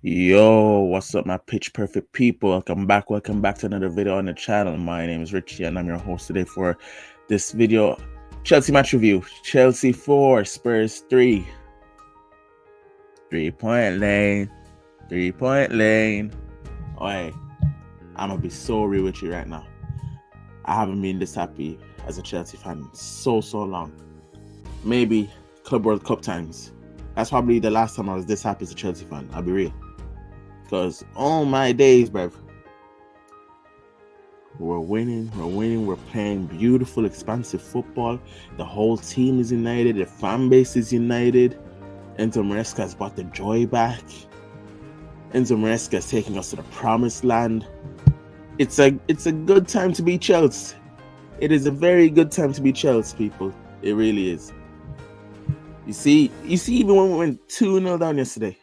Yo, what's up, my pitch perfect people? Welcome back to another video on the channel. My name is Richie, and I'm your host today for this video. Chelsea match review. Chelsea 4, Spurs 3. 3-point lane. 3-point lane. Oi, I'm gonna be so real with you right now. I haven't been this happy as a Chelsea fan in so long. Maybe Club World Cup times. That's probably the last time I was this happy as a Chelsea fan. I'll be real. Because all my days, bruv, we're winning, we're playing beautiful, expansive football. The whole team is united, the fan base is united. Enzo Maresca has brought the joy back. Enzo Maresca is taking us to the promised land. It's a good time to be Chelsea. It is a very good time to be Chelsea, people. It really is. You see, even when we went 2-0 down yesterday,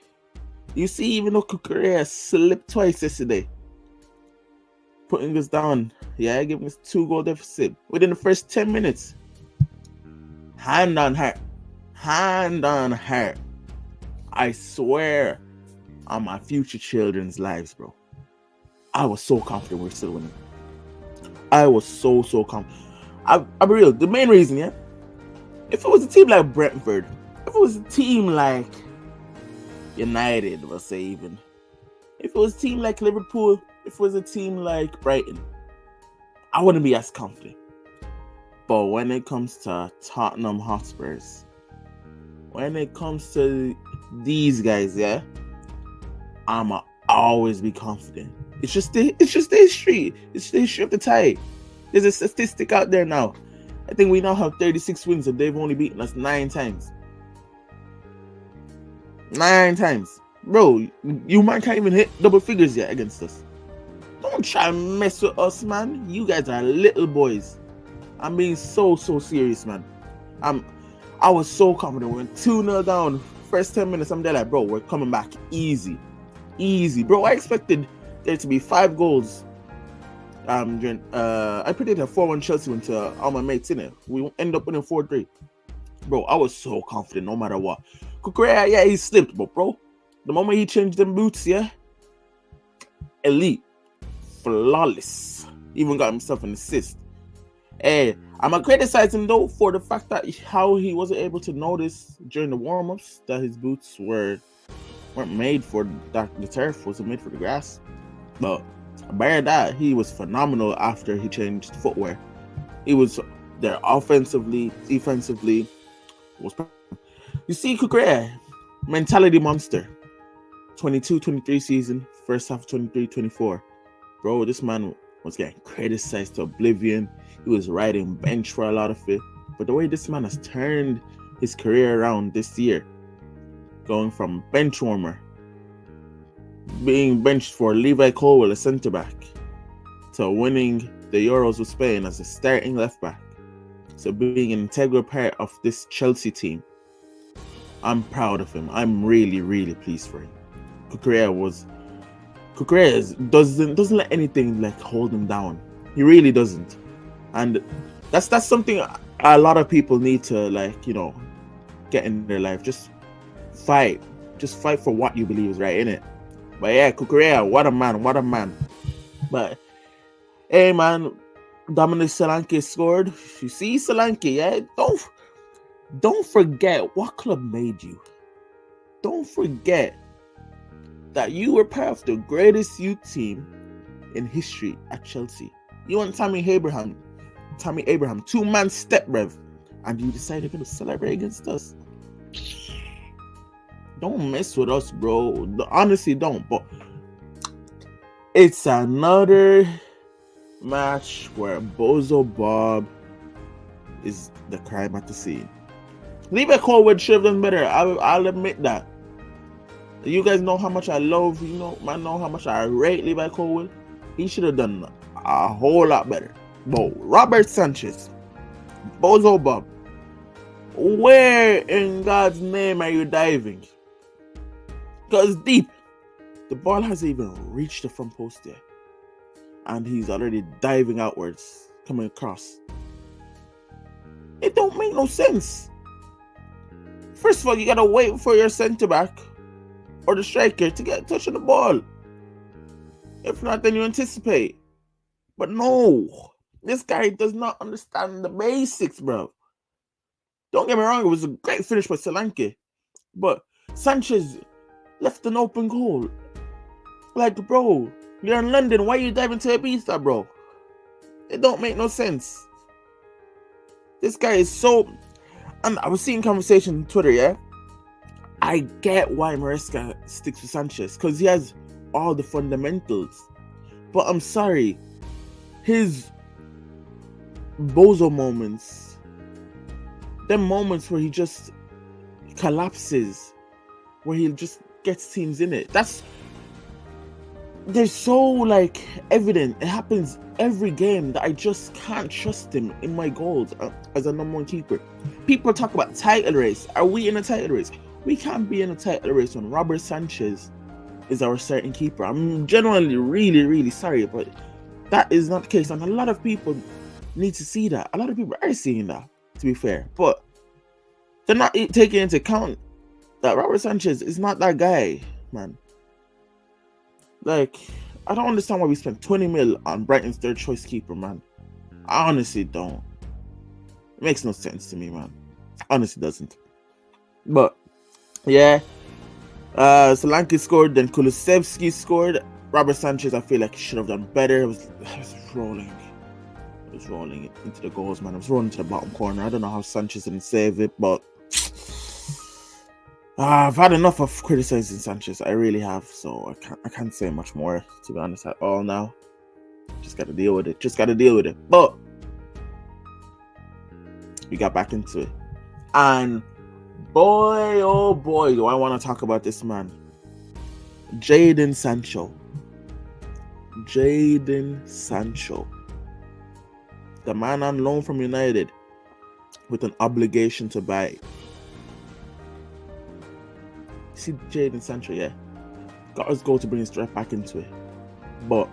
you see, even though Cucurella slipped twice yesterday, putting us down, giving us 2-goal deficit within the first 10 minutes. Hand on heart. I swear on my future children's lives, bro. I was so confident we were still winning. I was so confident. I'll be real. The main reason, if it was a team like Brentford, if it was a team like United, we'll say even. If it was a team like Liverpool, if it was a team like Brighton, I wouldn't be as confident. But when it comes to Tottenham Hotspurs, when it comes to these guys, I'ma always be confident. It's just the history. It's the history of the tie. There's a statistic out there now. I think we now have 36 wins and they've only beaten us 9 times. 9 times. Bro, you man can't even hit double figures yet against us. Don't try and mess with us, man. You guys are little boys. I'm being so serious, man. I was so confident. We went 2-0 down. First 10 minutes, I'm there like, bro, we're coming back easy. Bro, I expected there to be 5 goals. I predicted a 4-1 Chelsea win to all my mates in it. We end up winning 4-3. Bro, I was so confident no matter what. Cucurella, he slipped, but bro, the moment he changed them boots, elite, flawless. Even got himself an assist. I'm gonna criticize him though for the fact that how he wasn't able to notice during the warm-ups that his boots weren't made for the turf, wasn't made for the grass. But by that, he was phenomenal after he changed footwear. He was there offensively, defensively. You see, Cucurella, mentality monster. 22-23 season, first half 23-24. Bro, this man was getting criticized to oblivion. He was riding bench for a lot of it. But the way this man has turned his career around this year, going from bench warmer, being benched for Levi Colwill, a centre back, to winning the Euros with Spain as a starting left back, so being an integral part of this Chelsea team. I'm proud of him. I'm really pleased for him. Cucurella doesn't let anything like hold him down. He really doesn't, and that's something a lot of people need to get in their life. Just fight for what you believe is right, innit? But Cucurella, what a man. But hey, man, Dominic Solanke scored. You see Solanke, don't forget what club made you. Don't forget that you were part of the greatest youth team in history at Chelsea. You and Tammy Abraham, 2-man step rev, and you decided to celebrate against us. Don't mess with us, bro. Honestly, don't. But it's another match where Bozo Bob is the crime at the scene. Levi Colwill should have done better. I'll admit that. You guys know how much I love, know how much I rate Levi Colwill. He should have done a whole lot better. But Robert Sanchez, Bozo Bob, where in God's name are you diving? Because deep, the ball hasn't even reached the front post yet. And he's already diving outwards, coming across. It don't make no sense. First of all, you gotta wait for your centre back or the striker to get a touch on the ball. If not, then you anticipate. But no, this guy does not understand the basics, bro. Don't get me wrong, it was a great finish by Solanke, but Sanchez left an open goal. Like, bro, you're in London, why are you diving to a beast, bro? It don't make no sense. This guy is so... And I was seeing conversation on Twitter, yeah? I get why Maresca sticks with Sanchez, because he has all the fundamentals. But I'm sorry, his bozo moments, them moments where he just collapses, where he just gets teams in it, they're so like evident. It happens every game that I just can't trust him in my goals as a number one keeper. People talk about title race. Are we in a title race? We can't be in a title race when Robert Sanchez is our starting keeper. I'm genuinely really, really sorry, but that is not the case. And a lot of people need to see that. A lot of people are seeing that, to be fair. But they're not taking into account that Robert Sanchez is not that guy, man. Like, I don't understand why we spent 20 mil on Brighton's third choice keeper, man. I honestly don't. It makes no sense to me, man. Honestly doesn't. But yeah, Solanke scored, then Kulusevski scored. Robert Sanchez, I feel like he should have done better. It was rolling. It was rolling into the goals, man. It was rolling to the bottom corner. I don't know how Sanchez didn't save it, but I've had enough of criticizing Sanchez. I really have, so I can't say much more, to be honest, at all now. Just gotta deal with it. But we got back into it. And boy, oh boy, do I want to talk about this man. Jadon Sancho. The man on loan from United with an obligation to buy. See Jadon Sancho, yeah, got his goal to bring his threat back into it, but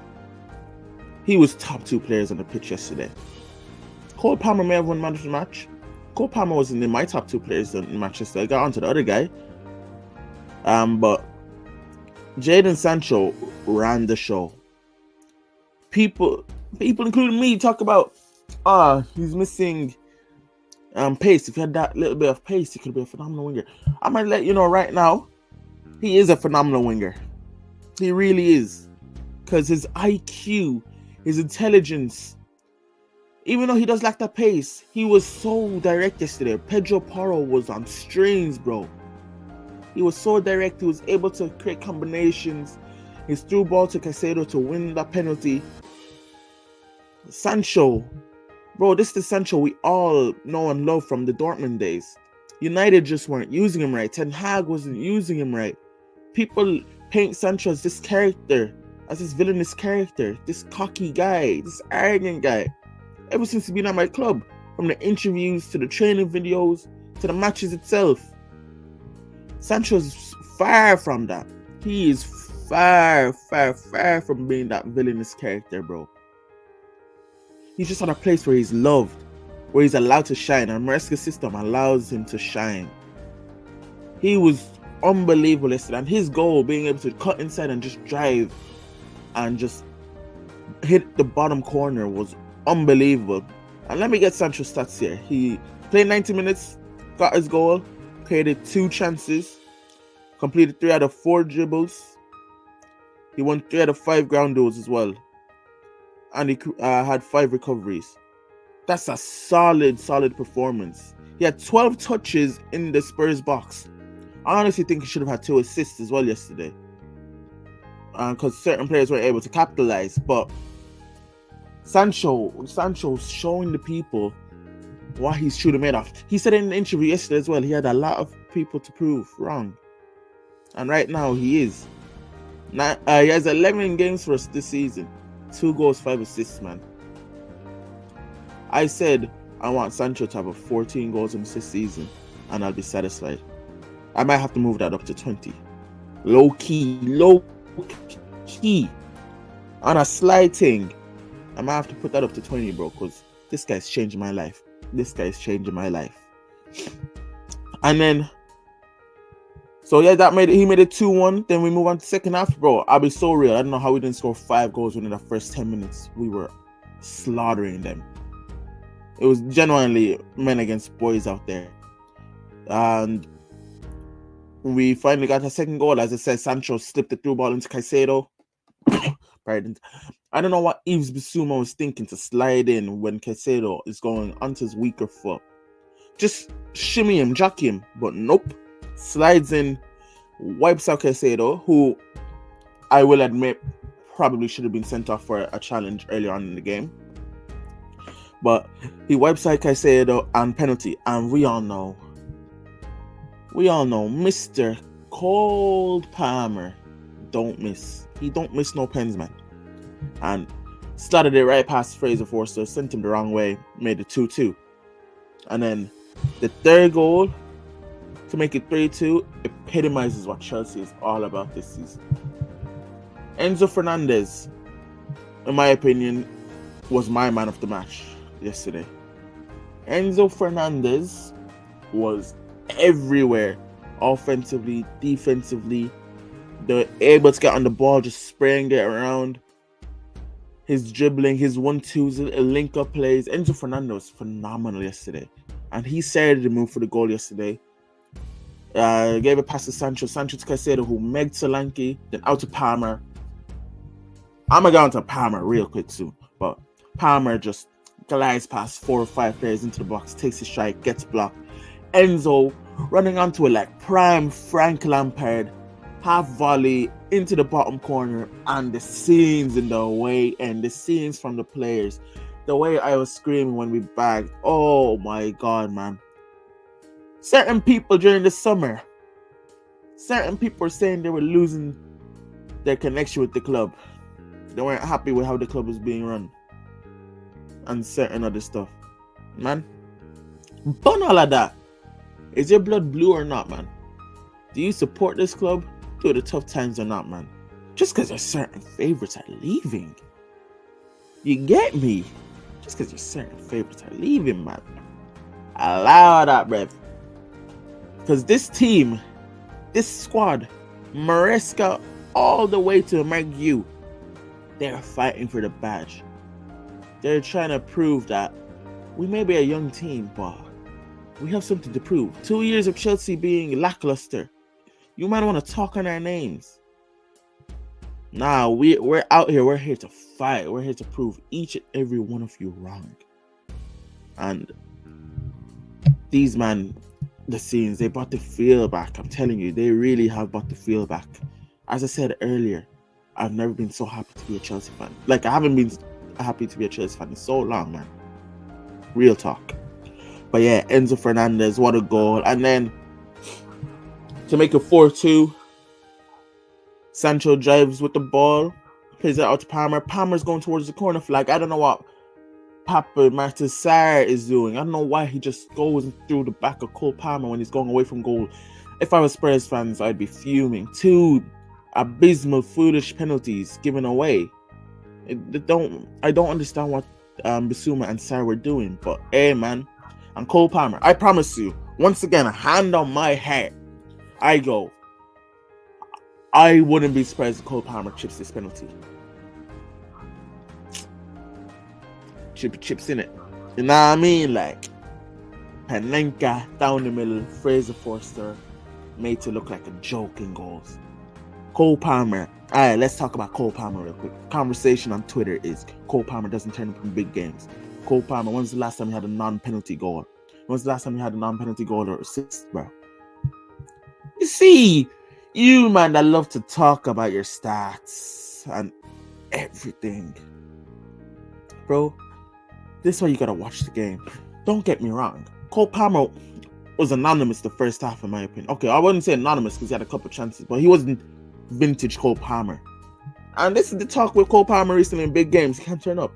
he was top 2 players on the pitch yesterday. Cole Palmer may have won man of the match. Cole Palmer wasn't in my top 2 players in Manchester. I got onto the other guy, but Jadon Sancho ran the show. People, including me, talk about he's missing pace. If he had that little bit of pace, he could be a phenomenal winger. I might let you know right now, he is a phenomenal winger. He really is. Because his IQ, his intelligence, even though he does lack that pace, he was so direct yesterday. Pedro Porro was on strings, bro. He was so direct. He was able to create combinations. His through ball to Caicedo to win that penalty. Sancho, bro, this is the Sancho we all know and love from the Dortmund days. United just weren't using him right. Ten Hag wasn't using him right. People paint Sancho as this character, as this villainous character, this cocky guy, this arrogant guy. Ever since he's been at my club, from the interviews to the training videos to the matches itself, Sancho's far from that. He is far from being that villainous character, bro. He's just at a place where he's loved, where he's allowed to shine, and Maresca's system allows him to shine. He was unbelievable yesterday, and his goal, being able to cut inside and just drive and just hit the bottom corner, was unbelievable. And let me get Sancho's stats here. He played 90 minutes, got his goal, created 2 chances, completed 3 out of 4 dribbles. He won 3 out of 5 ground duels as well, and he had 5 recoveries. That's a solid performance. He had 12 touches in the Spurs box. I honestly think he should have had 2 assists as well yesterday, because certain players were able to capitalize. But Sancho's showing the people what he's truly made of. He said in the interview yesterday as well, he had a lot of people to prove wrong, and right now he is. He has 11 games for us this season, 2 goals, 5 assists, man. I said I want Sancho to have a 14 goals in this season, and I'll be satisfied. I might have to move that up to 20. Low key. On a slight thing, I might have to put that up to 20, bro, because this guy's changing my life. And then So yeah, he made it 2-1. Then we move on to second half, bro. I'll be so real. I don't know how we didn't score 5 goals within the first 10 minutes. We were slaughtering them. It was genuinely men against boys out there. And we finally got a second goal. As I said, Sancho slipped the through ball into Caicedo. Pardon. I don't know what Yves Bissouma was thinking to slide in when Caicedo is going onto his weaker foot. Just shimmy him, jockey him. But nope. Slides in, wipes out Caicedo, who I will admit probably should have been sent off for a challenge earlier on in the game. But he wipes out Caicedo and penalty. And we all know Mr. Cold Palmer don't miss. He don't miss no pens, man. And started it right past Fraser Forster, sent him the wrong way, made it 2-2. And then the third goal to make it 3-2 epitomizes what Chelsea is all about this season. Enzo Fernandez, in my opinion, was my man of the match yesterday. Enzo Fernandez was everywhere, offensively, defensively. They're able to get on the ball, just spraying it around. His dribbling, his 1-2s, link-up plays. Enzo Fernandez was phenomenal yesterday. And he started the move for the goal yesterday. Gave a pass to Sancho to Caicedo, who megged Solanke, then out to Palmer. I'm going to go on to Palmer real quick soon. But Palmer just glides past 4 or 5 players into the box, takes a strike, gets blocked. Enzo running onto it like prime Frank Lampard, half volley into the bottom corner, and the scenes in the way and the scenes from the players, the way I was screaming when we bagged. Oh my god, man. Certain people during the summer, certain people were saying they were losing their connection with the club. They weren't happy with how the club was being run and certain other stuff. Man, burn all of that. Is your blood blue or not, man? Do you support this club through the tough times or not, man? Just because there's certain favorites are leaving. You get me? Just because there's certain favorites are leaving, man. Allow that, bruv. Because this team, this squad, Maresca all the way to Margu, they're fighting for the badge. They're trying to prove that we may be a young team, but we have something to prove. 2 years of Chelsea being lackluster. You might want to talk on our names. Nah, we're out here. We're here to fight. We're here to prove each and every one of you wrong. And these man, the scenes, they brought the feel back. I'm telling you, they really have brought the feel back. As I said earlier, I've never been so happy to be a Chelsea fan. Like, I haven't been happy to be a Chelsea fan in so long, man. Real talk. But yeah, Enzo Fernandez, what a goal. And then to make it 4-2, Sancho drives with the ball, plays it out to Palmer. Palmer's going towards the corner flag. I don't know what Papa Martins is doing. I don't know why he just goes through the back of Cole Palmer when he's going away from goal. If I was Spurs fans, I'd be fuming. 2 abysmal, foolish penalties given away. I don't understand what Bissouma and Sarr were doing. But hey, man, and Cole Palmer, I promise you, once again, a hand on my heart, I wouldn't be surprised if Cole Palmer chips this penalty. Chips in it. You know what I mean? Like, Panenka down the middle, Fraser Forster made to look like a joke in goals. Cole Palmer. Alright, let's talk about Cole Palmer real quick. Conversation on Twitter is Cole Palmer doesn't turn up in big games. Cole Palmer, when's the last time he had a non-penalty goal? When's the last time he had a non-penalty goal or assist, bro? You see, you man that love to talk about your stats and everything, bro, this is why you gotta watch the game. Don't get me wrong, Cole Palmer was anonymous the first half, in my opinion. Okay, I wouldn't say anonymous because he had a couple chances, but he wasn't vintage Cole Palmer. And this is the talk with Cole Palmer recently in big games. He can't turn up.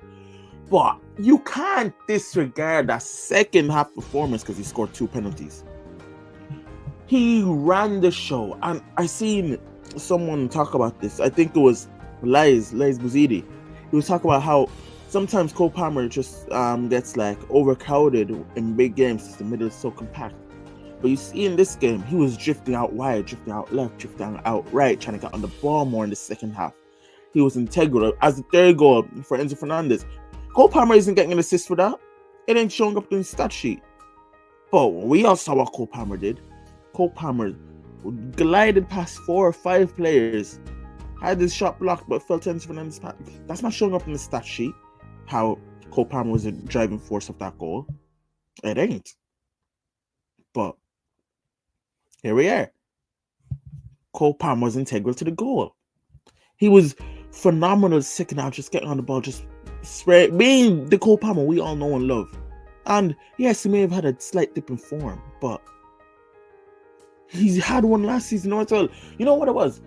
But you can't disregard that second half performance because he scored 2 penalties. He ran the show, and I seen someone talk about this. I think it was Liz Bouzidi. He was talking about how sometimes Cole Palmer just gets like overcrowded in big games. The middle is so compact. But you see in this game, he was drifting out wide, drifting out left, drifting out right, trying to get on the ball more in the second half. He was integral. As the third goal for Enzo Fernandez, Cole Palmer isn't getting an assist for that. It ain't showing up in the stat sheet. But we all saw what Cole Palmer did. Cole Palmer glided past 4 or 5 players, had his shot blocked, but fell to Enzo Fernandez. That's not showing up in the stat sheet, how Cole Palmer was a driving force of that goal. It ain't. But here we are. Cole Palmer was integral to the goal. He was phenomenal second half, just getting on the ball, just being the Cole Palmer we all know and love. And yes, he may have had a slight dip in form, but he's had one last season as well. You know what it was?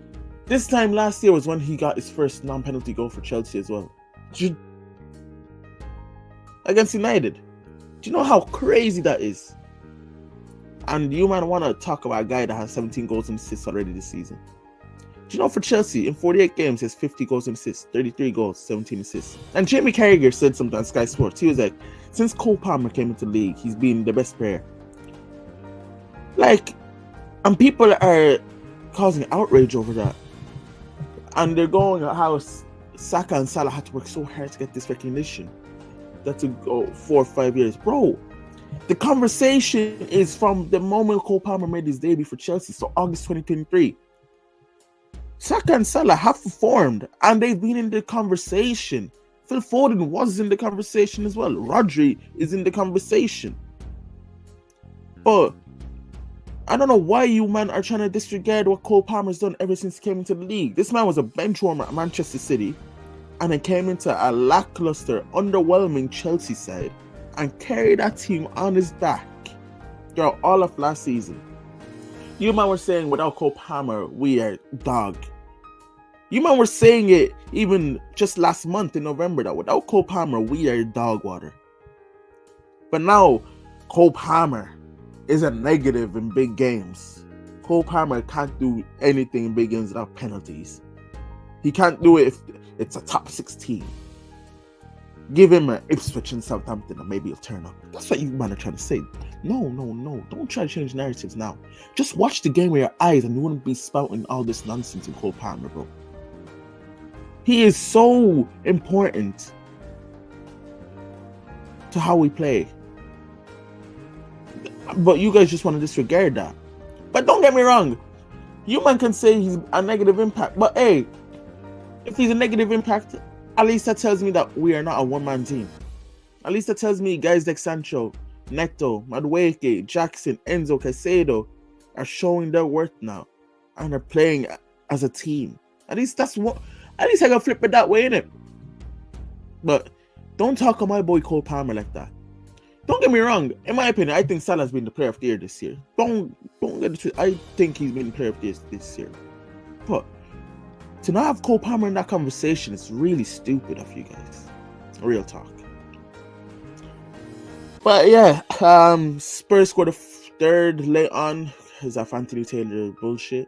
This time last year was when he got his first non-penalty goal for Chelsea as well. Against United. Do you know how crazy that is? And you might want to talk about a guy that has 17 goals and assists already this season. Do you know for Chelsea, in 48 games, he has 50 goals and assists, 33 goals, 17 assists. And Jamie Carragher said something on Sky Sports. He was like, since Cole Palmer came into the league, he's been the best player. Like, and people are causing outrage over that. And they're going how Saka and Salah had to work so hard to get this recognition. That took 4 or 5 years. Bro, the conversation is from the moment Cole Palmer made his debut for Chelsea, so August 2023. Saka and Salah have performed, and they've been in the conversation. Phil Foden was in the conversation as well. Rodri is in the conversation. But I don't know why you man are trying to disregard what Cole Palmer's done ever since he came into the league. This man was a bench warmer at Manchester City, and then came into a lackluster, underwhelming Chelsea side and carried that team on his back throughout all of last season. You man were saying without Cole Palmer, we are dog. You man were saying it even just last month in November that without Cole Palmer, we are dog water. But now, Cole Palmer is a negative in big games. Cole Palmer can't do anything in big games without penalties. He can't do it if it's a top 16. Give him an Ipswich and Southampton and maybe he'll turn up. That's what you man are trying to say. No. Don't try to change narratives now. Just watch the game with your eyes and you wouldn't be spouting all this nonsense in Cole Palmer, bro. He is so important to how we play. But you guys just want to disregard that. But don't get me wrong. You man can say he's a negative impact. But hey, if he's a negative impact, at least that tells me that we are not a one-man team. At least that tells me guys like Sancho, Neto, Madueke, Jackson, Enzo, Caicedo are showing their worth now and are playing as a team. At least that's what. At least I can flip it that way, innit? But don't talk on my boy Cole Palmer like that. Don't get me wrong. In my opinion, I think Salah's been the player of the year this year. Don't get it. I think he's been the player of the year this year. But to not have Cole Palmer in that conversation is really stupid of you guys. Real talk. But yeah, Spurs scored a third late on because of Anthony Taylor bullshit.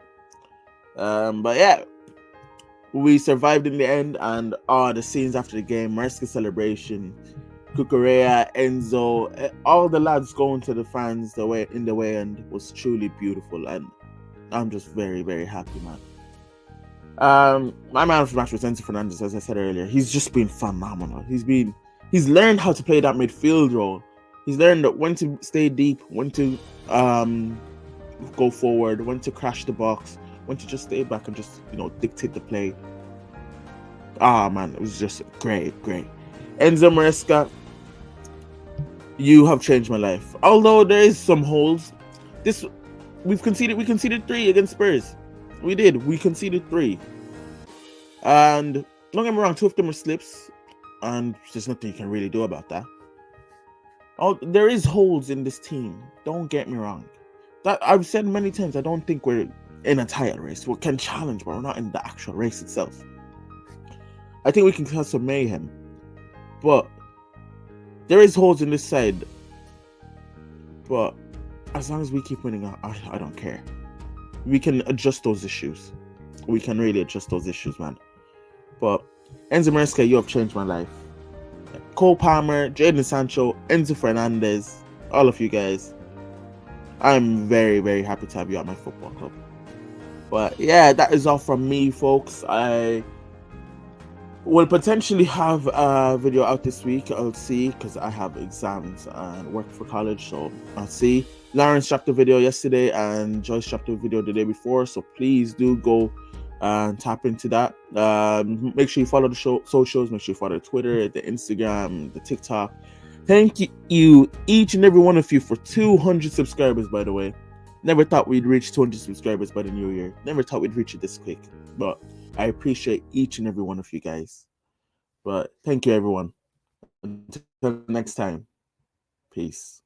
But yeah, we survived in the end, and the scenes after the game, Maresca celebration, Cucurella, Enzo, all the lads going to the fans in the way end was truly beautiful, and I'm just very, very happy, man. My man of the match was Enzo Fernandez, as I said earlier. He's just been phenomenal. He's learned how to play that midfield role. He's learned when to stay deep, when to go forward, when to crash the box, when to just stay back and just dictate the play. Man, it was just great. Enzo Maresca, you have changed my life. Although there is some holes. We conceded 3 against Spurs. We did. We conceded 3. And don't get me wrong, 2 of them were slips, and there's nothing you can really do about that. There is holes in this team. Don't get me wrong. That I've said many times. I don't think we're in a title race. We can challenge, but we're not in the actual race itself. I think we can cause some mayhem, but there is holes in this side. But as long as we keep winning, I don't care. We can adjust those issues. We can really adjust those issues, man. But Enzo Maresca, you have changed my life. Cole Palmer, Jadon Sancho, Enzo Fernandez, all of you guys. I'm very, very happy to have you at my football club. But yeah, that is all from me, folks. I will potentially have a video out this week. I'll see, because I have exams and work for college, so I'll see. Lawrence dropped a video yesterday and Joyce dropped a video the day before, so please do go and tap into that. Make sure you follow the socials. Make sure you follow Twitter, the Instagram, the TikTok. Thank you, each and every one of you, for 200 subscribers, by the way. Never thought we'd reach 200 subscribers by the new year. Never thought we'd reach it this quick. But I appreciate each and every one of you guys. But thank you, everyone. Until next time. Peace.